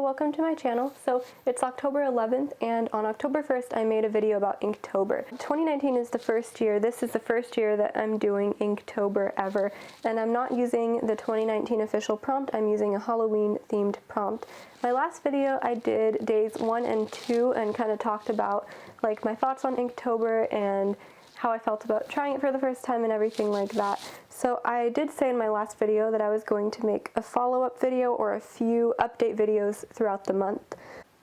welcome to my channel. So it's October 11th, and on October 1st I made a video about Inktober. 2019 is the first year, this is the first year that I'm doing Inktober ever, and I'm not using the 2019 official prompt, I'm using a Halloween themed prompt. My last video I did days 1 and 2 and kind of talked about like my thoughts on Inktober and how I felt about trying it for the first time and everything like that. So I did say in my last video that I was going to make a follow-up video or a few update videos throughout the month.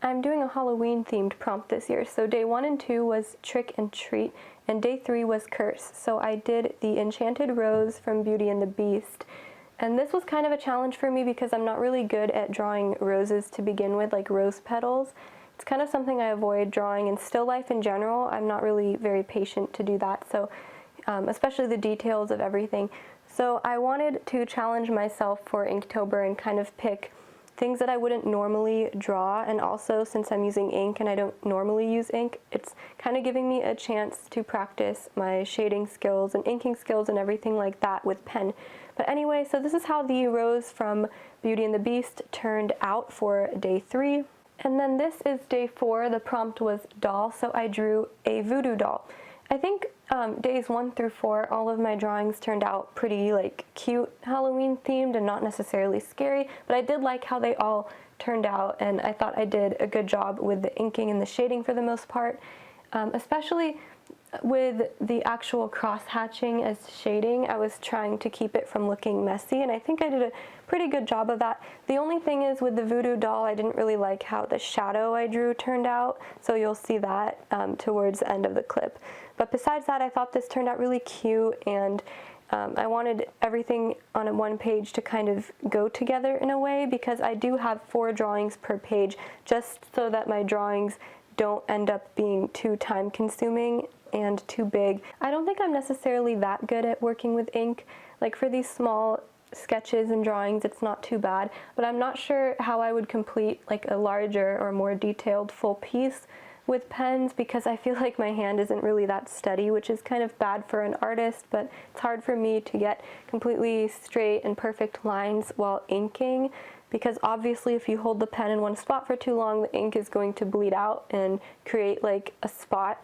I'm doing a Halloween themed prompt this year, so day 1 and 2 was trick and treat, and day 3 was curse. So I did the enchanted rose from Beauty and the Beast. And this was kind of a challenge for me because I'm not really good at drawing roses to begin with, like rose petals. It's kind of something I avoid drawing in still life in general. I'm not really very patient to do that, so especially the details of everything. So I wanted to challenge myself for Inktober and kind of pick things that I wouldn't normally draw, and also since I'm using ink and I don't normally use ink, it's kind of giving me a chance to practice my shading skills and inking skills and everything like that with pen. But anyway, so this is how the rose from Beauty and the Beast turned out for day 3. And then this is day 4, the prompt was doll, so I drew a voodoo doll. I think days 1 through 4, all of my drawings turned out pretty like cute Halloween themed and not necessarily scary, but I did like how they all turned out, and I thought I did a good job with the inking and the shading for the most part, especially with the actual cross-hatching as shading. I was trying to keep it from looking messy, and I think I did a pretty good job of that. The only thing is with the voodoo doll, I didn't really like how the shadow I drew turned out, so you'll see that towards the end of the clip. But besides that, I thought this turned out really cute, and I wanted everything on one page to kind of go together in a way, because I do have 4 drawings per page, just so that my drawings don't end up being too time-consuming and too big. I don't think I'm necessarily that good at working with ink. Like for these small sketches and drawings, it's not too bad, but I'm not sure how I would complete like a larger or more detailed full piece with pens, because I feel like my hand isn't really that steady, which is kind of bad for an artist, but it's hard for me to get completely straight and perfect lines while inking, because obviously if you hold the pen in one spot for too long, the ink is going to bleed out and create like a spot.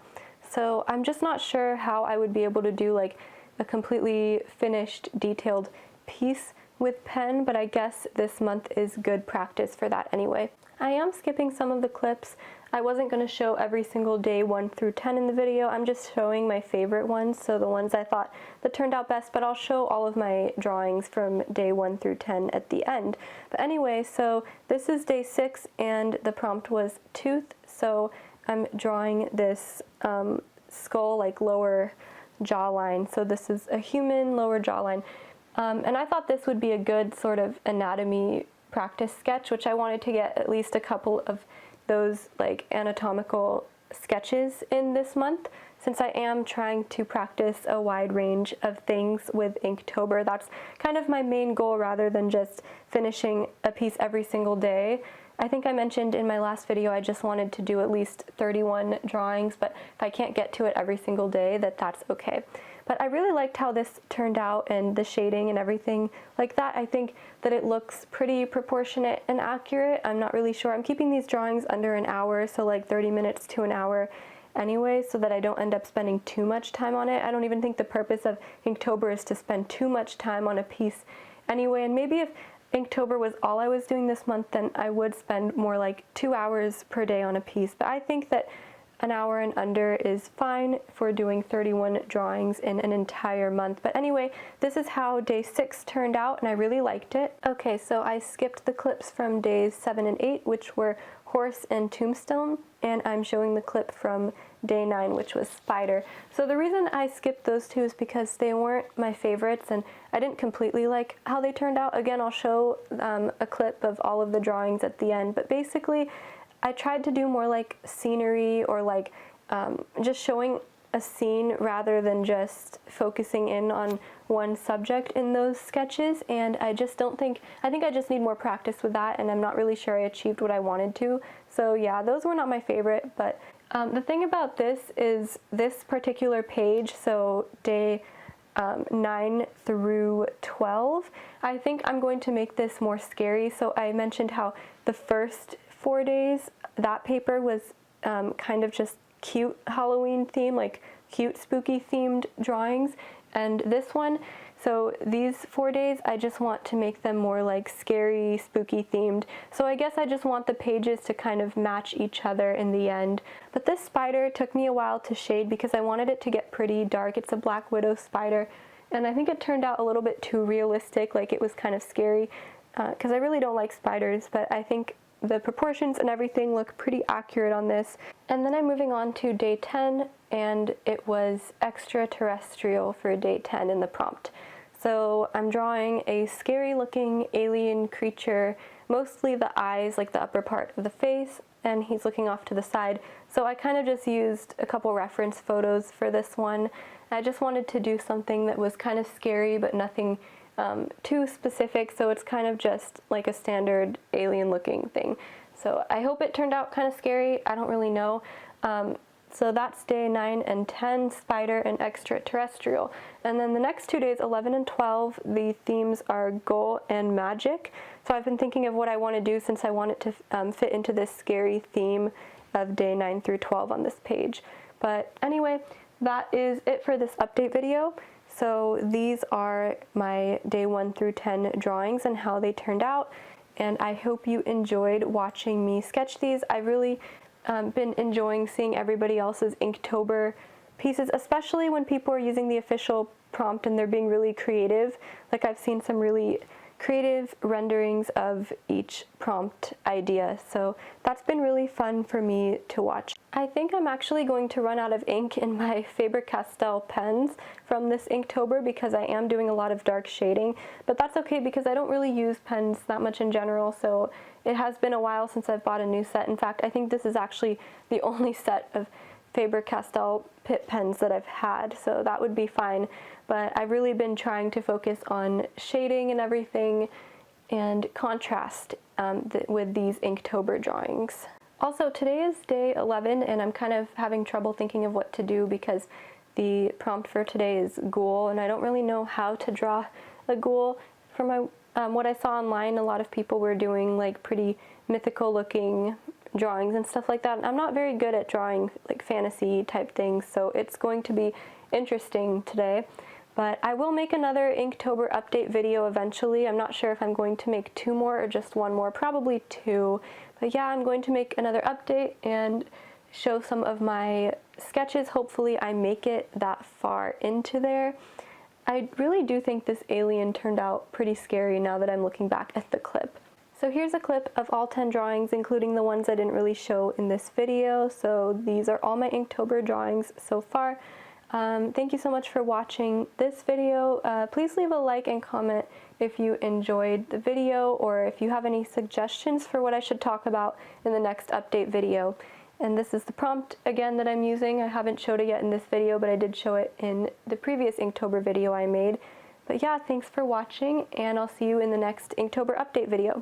So I'm just not sure how I would be able to do like a completely finished, detailed piece with pen, but I guess this month is good practice for that anyway. I am skipping some of the clips. I wasn't going to show every single day 1 through 10 in the video. I'm just showing my favorite ones, so the ones I thought that turned out best, but I'll show all of my drawings from day 1 through 10 at the end. But anyway, so this is day 6, and the prompt was tooth, so I'm drawing this skull, like lower jawline. So this is a human lower jawline. And I thought this would be a good sort of anatomy practice sketch, which I wanted to get at least a couple of those like anatomical sketches in this month, since I am trying to practice a wide range of things with Inktober. That's kind of my main goal, rather than just finishing a piece every single day. I think I mentioned in my last video I just wanted to do at least 31 drawings, but if I can't get to it every single day, that's okay. But I really liked how this turned out, and the shading and everything like that. I think that it looks pretty proportionate and accurate. I'm not really sure. I'm keeping these drawings under an hour, so like 30 minutes to an hour anyway, so that I don't end up spending too much time on it. I don't even think the purpose of Inktober is to spend too much time on a piece anyway, and maybe if Inktober was all I was doing this month, then I would spend more like 2 hours per day on a piece. But I think that an hour and under is fine for doing 31 drawings in an entire month. But anyway, this is how day 6 turned out, and I really liked it. Okay, so I skipped the clips from days 7 and 8, which were horse and tombstone, and I'm showing the clip from day 9, which was spider. So the reason I skipped those two is because they weren't my favorites, and I didn't completely like how they turned out. Again, I'll show a clip of all of the drawings at the end, but basically I tried to do more like scenery, or like just showing a scene rather than just focusing in on one subject in those sketches, and I just don't think, I think I just need more practice with that, and I'm not really sure I achieved what I wanted to. So yeah, those were not my favorite, but the thing about this is this particular page, so day 9 through 12, I think I'm going to make this more scary. So I mentioned how the first 4 days, that paper was kind of just cute Halloween theme, like cute spooky themed drawings, and this one, so these 4 days I just want to make them more like scary spooky themed, so I guess I just want the pages to kind of match each other in the end. But this spider took me a while to shade because I wanted it to get pretty dark. It's a black widow spider, and I think it turned out a little bit too realistic, like it was kind of scary, because I really don't like spiders, but I think the proportions and everything look pretty accurate on this. And then I'm moving on to day 10, and it was extraterrestrial for day 10 in the prompt. So I'm drawing a scary looking alien creature, mostly the eyes, like the upper part of the face, and he's looking off to the side. So I kind of just used a couple reference photos for this one. I just wanted to do something that was kind of scary but nothing too specific, so it's kind of just like a standard alien looking thing. So I hope it turned out kind of scary. I don't really know. So that's day 9 and 10, spider and extraterrestrial. And then the next 2 days, 11 and 12, the themes are goal and magic. So I've been thinking of what I want to do since I want it to fit into this scary theme of day 9 through 12 on this page. But anyway, that is it for this update video. So these are my day 1 through 10 drawings and how they turned out, and I hope you enjoyed watching me sketch these. I've really been enjoying seeing everybody else's Inktober pieces, especially when people are using the official prompt and they're being really creative. Like I've seen some really creative renderings of each prompt idea, so that's been really fun for me to watch. I think I'm actually going to run out of ink in my Faber Castell pens from this Inktober because I am doing a lot of dark shading, but that's okay because I don't really use pens that much in general, so it has been a while since I've bought a new set. In fact, I think this is actually the only set of Faber Castell pens that I've had, so that would be fine. But I've really been trying to focus on shading and everything and contrast with these Inktober drawings. Also, today is day 11 and I'm kind of having trouble thinking of what to do because the prompt for today is ghoul, and I don't really know how to draw a ghoul. From my what I saw online, a lot of people were doing like pretty mythical looking drawings and stuff like that, and I'm not very good at drawing like fantasy type things, so it's going to be interesting today. But I will make another Inktober update video eventually. I'm not sure if I'm going to make 2 more or just 1 more, probably 2. But yeah, I'm going to make another update and show some of my sketches. Hopefully I make it that far into there. I really do think this alien turned out pretty scary now that I'm looking back at the clip. So here's a clip of all 10 drawings, including the ones I didn't really show in this video. So these are all my Inktober drawings so far. Thank you so much for watching this video. Please leave a like and comment if you enjoyed the video or if you have any suggestions for what I should talk about in the next update video. And this is the prompt again that I'm using. I haven't showed it yet in this video, but I did show it in the previous Inktober video I made. But yeah, thanks for watching, and I'll see you in the next Inktober update video.